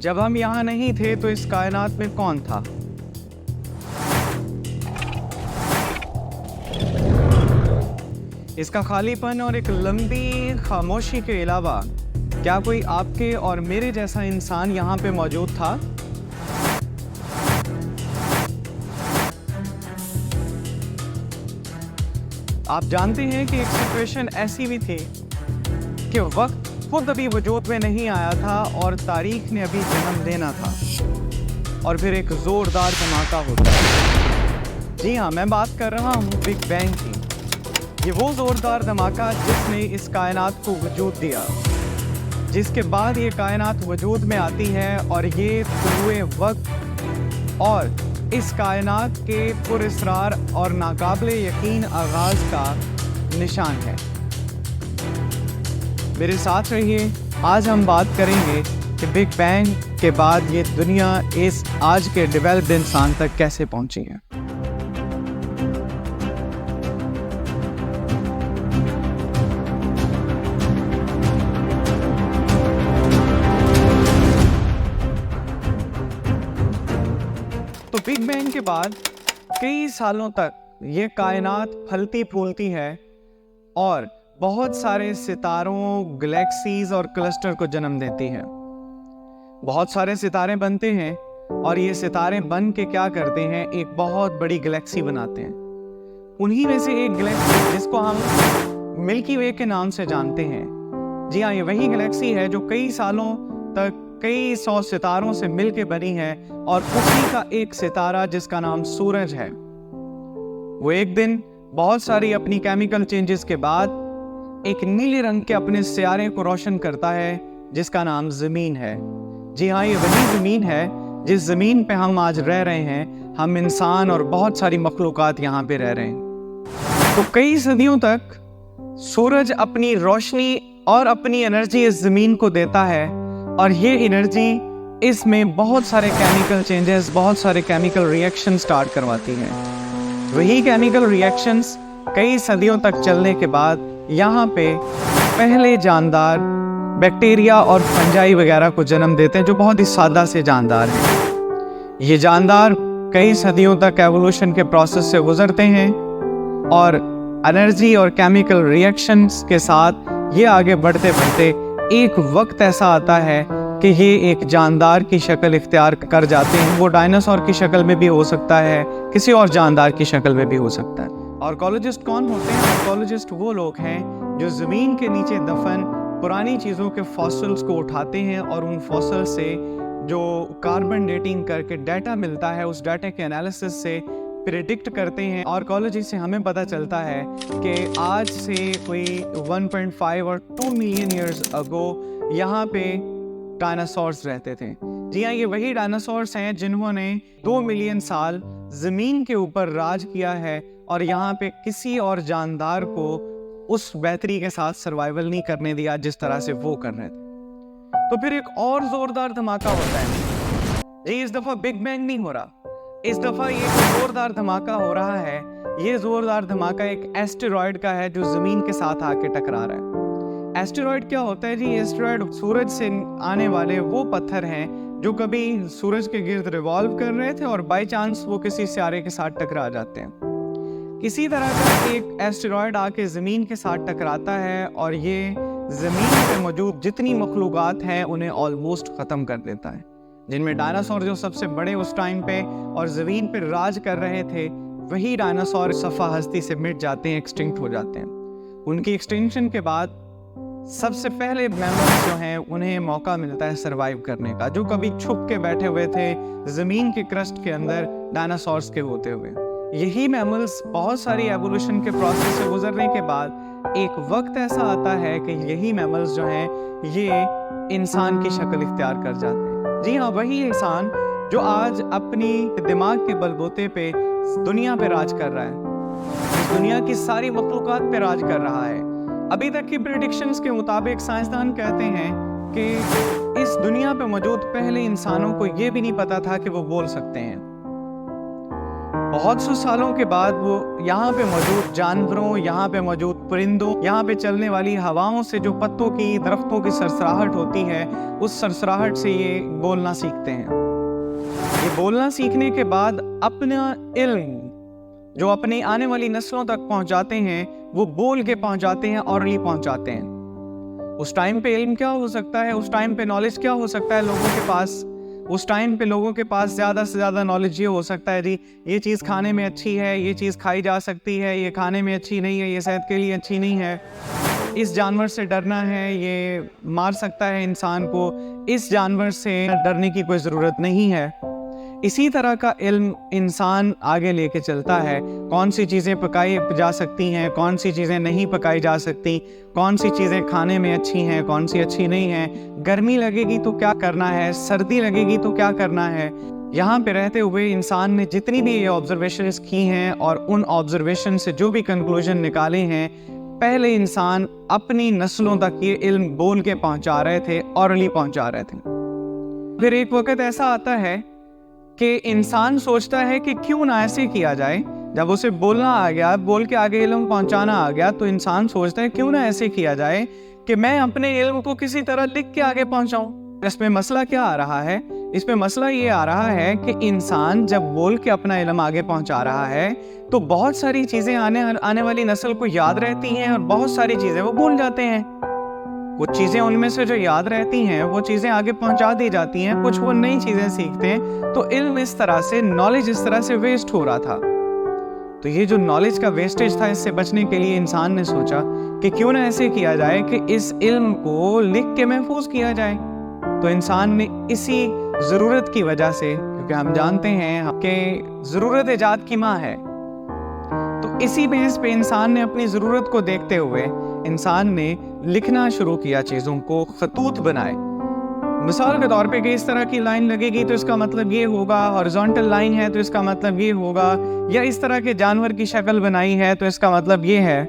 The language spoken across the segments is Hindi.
जब हम यहाँ नहीं थे तो इस कायनात में कौन था? इसका खालीपन और एक लंबी खामोशी के अलावा क्या कोई आपके और मेरे जैसा इंसान यहाँ पे मौजूद था? आप जानते हैं कि एक सिचुएशन ऐसी भी थी कि वक्त खुद अभी वजूद में नहीं आया था और तारीख ने अभी जन्म लेना था और फिर एक जोरदार धमाका होता है। जी हाँ, मैं बात कर रहा हूँ बिग बैंग की। ये वो जोरदार धमाका जिसने इस कायनात को वजूद दिया, जिसके बाद ये कायनात वजूद में आती है और ये तुलुए वक्त और इस कायनात के पुरअसरार और नाकाबिले यकीन आगाज का निशान है। मेरे साथ रहिए, आज हम बात करेंगे कि बिग बैंग के बाद ये दुनिया इस आज के डेवलप्ड इंसान तक कैसे पहुंची है। तो बिग बैंग के बाद कई सालों तक ये कायनात फलती फूलती है और बहुत सारे सितारों, गैलेक्सीज और क्लस्टर को जन्म देती है। बहुत सारे सितारे बनते हैं और ये सितारे बन के क्या करते हैं, एक बहुत बड़ी गैलेक्सी बनाते हैं। उन्हीं में से एक गैलेक्सी जिसको हम मिल्की वे के नाम से जानते हैं, जी हाँ, ये वही गैलेक्सी है जो कई सालों तक कई सौ सितारों से मिलके बनी है और उसी का एक सितारा जिसका नाम सूरज है, वो एक दिन बहुत सारी अपनी केमिकल चेंजेस के बाद एक नीले रंग के अपने सियारे को रोशन करता है जिसका नाम ज़मीन है। जी हाँ, ये वही ज़मीन है जिस ज़मीन पे हम आज रह रहे हैं। हम इंसान और बहुत सारी मखलूक़ात यहाँ पे रह रहे हैं। तो कई सदियों तक सूरज अपनी रोशनी और अपनी एनर्जी इस ज़मीन को देता है और ये एनर्जी इसमें बहुत सारे केमिकल चेंजेस, बहुत सारे केमिकल रिएक्शन स्टार्ट करवाती है। वही केमिकल रिएक्शंस कई सदियों तक चलने के बाद यहाँ पे पहले जानदार बैक्टीरिया और फंजाई वगैरह को जन्म देते हैं जो बहुत ही सादा से जानदार हैं। ये जानदार कई सदियों तक एवोल्यूशन के प्रोसेस से गुजरते हैं और एनर्जी और केमिकल रिएक्शंस के साथ ये आगे बढ़ते बढ़ते एक वक्त ऐसा आता है कि ये एक जानदार की शक्ल इख्तियार कर जाते हैं। वो डायनासोर की शक्ल में भी हो सकता है, किसी और जानदार की शक्ल में भी हो सकता है। आर्कोलॉजिस्ट कौन होते हैं? आर्कोलॉजिस्ट वो लोग हैं जो ज़मीन के नीचे दफन पुरानी चीज़ों के फॉसिल्स को उठाते हैं और उन फॉसिल से जो कार्बन डेटिंग करके डाटा मिलता है, उस डाटा के एनालिसिस से प्रेडिक्ट करते हैं। आर्कोलॉजी से हमें पता चलता है कि आज से कोई 1.5 और 2 मिलियन ईयर्स अगो यहाँ पे डायनासोर्स रहते थे। जी हाँ, ये वही डायनासोर्स हैं जिन्होंने 2 मिलियन साल ज़मीन के ऊपर राज किया है और यहाँ पे किसी और जानदार को उस बेहतरी के साथ सर्वाइवल नहीं करने दिया जिस तरह से वो कर रहे थे। तो फिर एक और जोरदार धमाका होता है। जी, इस दफा बिग बैंग नहीं हो रहा, इस दफा ये जोरदार धमाका हो रहा है। ये जोरदार धमाका एक एस्टेरॉयड का है जो जमीन के साथ आके टकरा रहा है। एस्टेरॉयड क्या होता है जी? एस्टेरॉयड सूरज से आने वाले वो पत्थर हैं जो कभी सूरज के गिर्द रिवॉल्व कर रहे थे और बाय चांस वो किसी सितारे के साथ टकरा जाते हैं। इसी तरह का एक एस्टेरॉयड आके ज़मीन के साथ टकराता है और ये ज़मीन पे मौजूद जितनी मखलूक़ात हैं उन्हें ऑलमोस्ट ख़त्म कर देता है, जिनमें डायनासोर जो सबसे बड़े उस टाइम पे और ज़मीन पे राज कर रहे थे, वही डायनासोर सफ़ा हस्ती से मिट जाते हैं, एक्सटिंक्ट हो जाते हैं। उनकी एक्सटिंक्शन के बाद सबसे पहले मैमल्स जो हैं उन्हें मौका मिलता है सरवाइव करने का, जो कभी छुप के बैठे हुए थे ज़मीन के क्रस्ट के अंदर डायनासोर्स के होते हुए। यही मैमल्स बहुत सारी एवोल्यूशन के प्रोसेस से गुजरने के बाद एक वक्त ऐसा आता है कि यही मैमल्स जो हैं ये इंसान की शक्ल इख्तियार कर जाते हैं। जी हाँ, वही इंसान जो आज अपनी दिमाग के बलबूते पे दुनिया पे राज कर रहा है, इस दुनिया की सारी मखलूक़ात पे राज कर रहा है। अभी तक की प्रेडिक्शंस के मुताबिक साइंसदान कहते हैं कि इस दुनिया पे मौजूद पहले इंसानों को ये भी नहीं पता था कि वो बोल सकते हैं। बहुत सौ सालों के बाद वो यहाँ पे मौजूद जानवरों, यहाँ पे मौजूद परिंदों, यहाँ पे चलने वाली हवाओं से जो पत्तों की, दरख्तों की सरसराहट होती है, उस सरसराहट से ये बोलना सीखते हैं। ये बोलना सीखने के बाद अपना इल्म जो अपनी आने वाली नस्लों तक पहुंचाते हैं, वो बोल के पहुंचाते हैं, ऑरली पहुंचाते हैं। उस टाइम पे इल्म क्या हो सकता है, उस टाइम पे नॉलेज क्या हो सकता है लोगों के पास? उस टाइम पे लोगों के पास ज़्यादा से ज़्यादा नॉलेज ये हो सकता है, जी ये चीज़ खाने में अच्छी है, ये चीज़ खाई जा सकती है, ये खाने में अच्छी नहीं है, ये सेहत के लिए अच्छी नहीं है, इस जानवर से डरना है, ये मार सकता है इंसान को, इस जानवर से डरने की कोई ज़रूरत नहीं है। इसी तरह का इल्म इंसान आगे लेके चलता है। कौन सी चीज़ें पकाई जा सकती हैं, कौन सी चीज़ें नहीं पकाई जा सकती, कौन सी चीज़ें खाने में अच्छी हैं, कौन सी अच्छी नहीं हैं, गर्मी लगेगी तो क्या करना है, सर्दी लगेगी तो क्या करना है। यहाँ पे रहते हुए इंसान ने जितनी भी ये ऑब्जर्वेशंस की हैं और उन ऑब्जर्वेशन से जो भी कंक्लूजन निकाले हैं, पहले इंसान अपनी नस्लों तक ये इल्म बोल के पहुँचा रहे थे, ऑरली पहुँचा रहे थे। फिर एक वक्त ऐसा आता है कि इंसान सोचता है कि क्यों ना ऐसे किया जाए। जब उसे बोलना आ गया, बोल के आगे इल्म पहुंचाना आ गया, तो इंसान सोचता है क्यों ना ऐसे किया जाए कि मैं अपने इल्म को किसी तरह लिख के आगे पहुंचाऊं। इसमें मसला क्या आ रहा है? इसमें मसला ये आ रहा है कि इंसान जब बोल के अपना इल्म आगे पहुंचा रहा है तो बहुत सारी चीजें आने वाली नस्ल को याद रहती हैं और बहुत सारी चीजें वो भूल जाते हैं। कुछ चीज़ें उनमें से जो याद रहती हैं वो चीज़ें आगे पहुंचा दी जाती हैं, कुछ वो नई चीज़ें सीखते हैं। तो इल्म इस तरह से, नॉलेज इस तरह से वेस्ट हो रहा था। तो ये जो नॉलेज का वेस्टेज था, इससे बचने के लिए इंसान ने सोचा कि क्यों ना ऐसे किया जाए कि इस इल्म को लिख के महफूज किया जाए। तो इंसान ने इसी ज़रूरत की वजह से, क्योंकि हम जानते हैं कि ज़रूरत इजाद की माँ है, तो इसी बेस पे इंसान ने अपनी ज़रूरत को देखते हुए इंसान ने लिखना शुरू किया, चीज़ों को खतूत बनाए। मिसाल के तौर पे कि इस तरह की लाइन लगेगी तो इसका मतलब ये होगा, हॉरिजॉन्टल लाइन है तो इसका मतलब ये होगा, या इस तरह के जानवर की शक्ल बनाई है तो इसका मतलब ये है,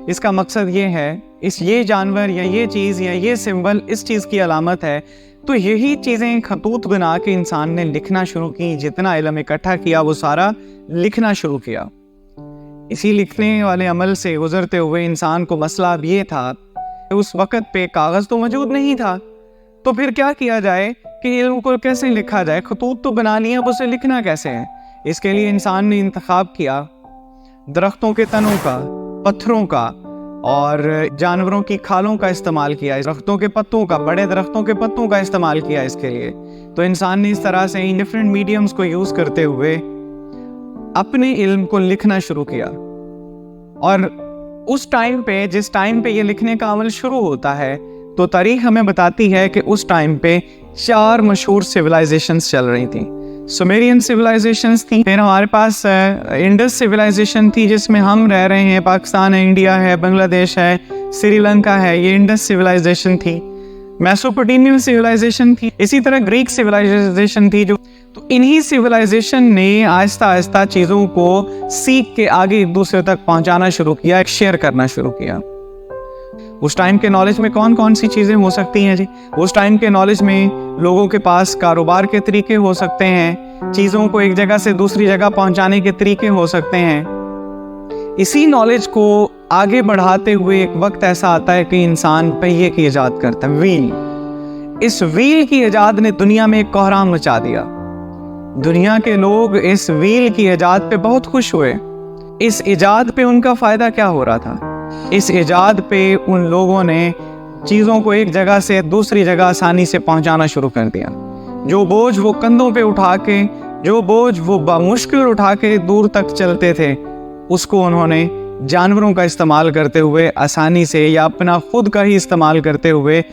इसका मकसद ये है, ये जानवर या ये चीज़ या ये सिंबल इस चीज़ की अलामत है। तो यही चीज़ें खतूत बना के इंसान ने लिखना शुरू की। जितना इल्म इकट्ठा किया वो सारा लिखना शुरू किया। इसी लिखने वाले अमल से गुजरते हुए इंसान को मसला अब ये था, उस वक़्त पे कागज़ तो मौजूद नहीं था, तो फिर क्या किया जाए कि इल्म को कैसे लिखा जाए। खतूत तो बना लिया, अब उसे लिखना कैसे है। इसके लिए इंसान ने इंतखाब किया दरख्तों के तनों का, पत्थरों का और जानवरों की खालों का इस्तेमाल किया, दरख्तों के पत्तों का, बड़े दरख्तों के पत्तों का इस्तेमाल किया इसके लिए। तो इंसान ने इस तरह से इन डिफरेंट मीडियम्स को यूज़ करते हुए अपने इल्म को लिखना शुरू किया। और उस टाइम पे, जिस टाइम पे ये लिखने का अमल शुरू होता है, तो तारीख हमें बताती है कि उस टाइम पे 4 मशहूर सिविलाइजेशंस चल रही थी। सुमेरियन सिविलाइजेशंस थी, फिर हमारे पास इंडस सिविलाइजेशन थी जिसमें हम रह रहे हैं, पाकिस्तान है, इंडिया है, बांग्लादेश है, श्रीलंका है, ये इंडस सिविलाइजेशन थी। मेसोपोटामियन सिविलाइजेशन थी, इसी तरह ग्रीक सिविलाइजेशन थी। तो इन्हीं सिविलाइजेशन ने आहिस्ता आहिस्ता चीज़ों को सीख के आगे एक दूसरे तक पहुंचाना शुरू किया, शेयर करना शुरू किया। उस टाइम के नॉलेज में कौन कौन सी चीज़ें हो सकती हैं जी? उस टाइम के नॉलेज में लोगों के पास कारोबार के तरीके हो सकते हैं, चीज़ों को एक जगह से दूसरी जगह पहुंचाने के तरीके हो सकते हैं। इसी नॉलेज को आगे बढ़ाते हुए एक वक्त ऐसा आता है कि इंसान पहिए की इजाद करता है, व्हील। इस व्हील की इजाद ने दुनिया में एक कोहराम मचा दिया। दुनिया के लोग इस व्हील की इजाद पे बहुत खुश हुए। इस इजाद पे उनका फ़ायदा क्या हो रहा था? इस इजाद पे उन लोगों ने चीज़ों को एक जगह से दूसरी जगह आसानी से पहुंचाना शुरू कर दिया। जो बोझ वो कंधों पे उठा के, जो बोझ वो बामुश्किल उठा के दूर तक चलते थे, उसको उन्होंने जानवरों का इस्तेमाल करते हुए आसानी से, या अपना खुद का ही इस्तेमाल करते हुए,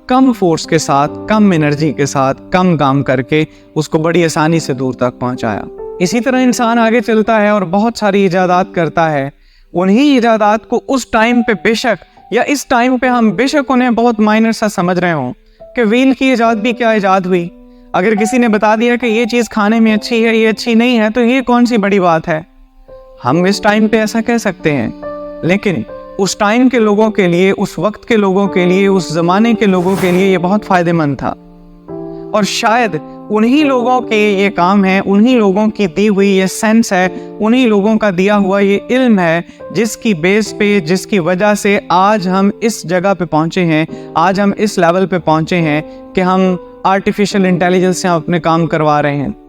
कम फोर्स के साथ, कम एनर्जी के साथ, कम काम करके उसको बड़ी आसानी से दूर तक पहुंचाया। इसी तरह इंसान आगे चलता है और बहुत सारी इजादात करता है। उन्हीं इजादात को उस टाइम पे बेशक, या इस टाइम पे हम बेशक उन्हें बहुत माइनर सा समझ रहे हों कि व्हील की इजाद भी क्या इजाद हुई। अगर किसी ने बता दिया कि ये चीज़ खाने में अच्छी है, ये अच्छी नहीं है, तो ये कौन सी बड़ी बात है? हम इस टाइम पे ऐसा कह सकते हैं, लेकिन उस टाइम के लोगों के लिए, उस वक्त के लोगों के लिए, उस ज़माने के लोगों के लिए ये बहुत फ़ायदेमंद था। और शायद उन्हीं लोगों के ये काम है, उन्हीं लोगों की दी हुई ये सेंस है, उन्हीं लोगों का दिया हुआ ये इल्म है, जिसकी बेस पे, जिसकी वजह से आज हम इस जगह पे पहुँचे हैं, आज हम इस लेवल पे पहुँचे हैं कि हम आर्टिफिशियल इंटेलिजेंस से अपने काम करवा रहे हैं।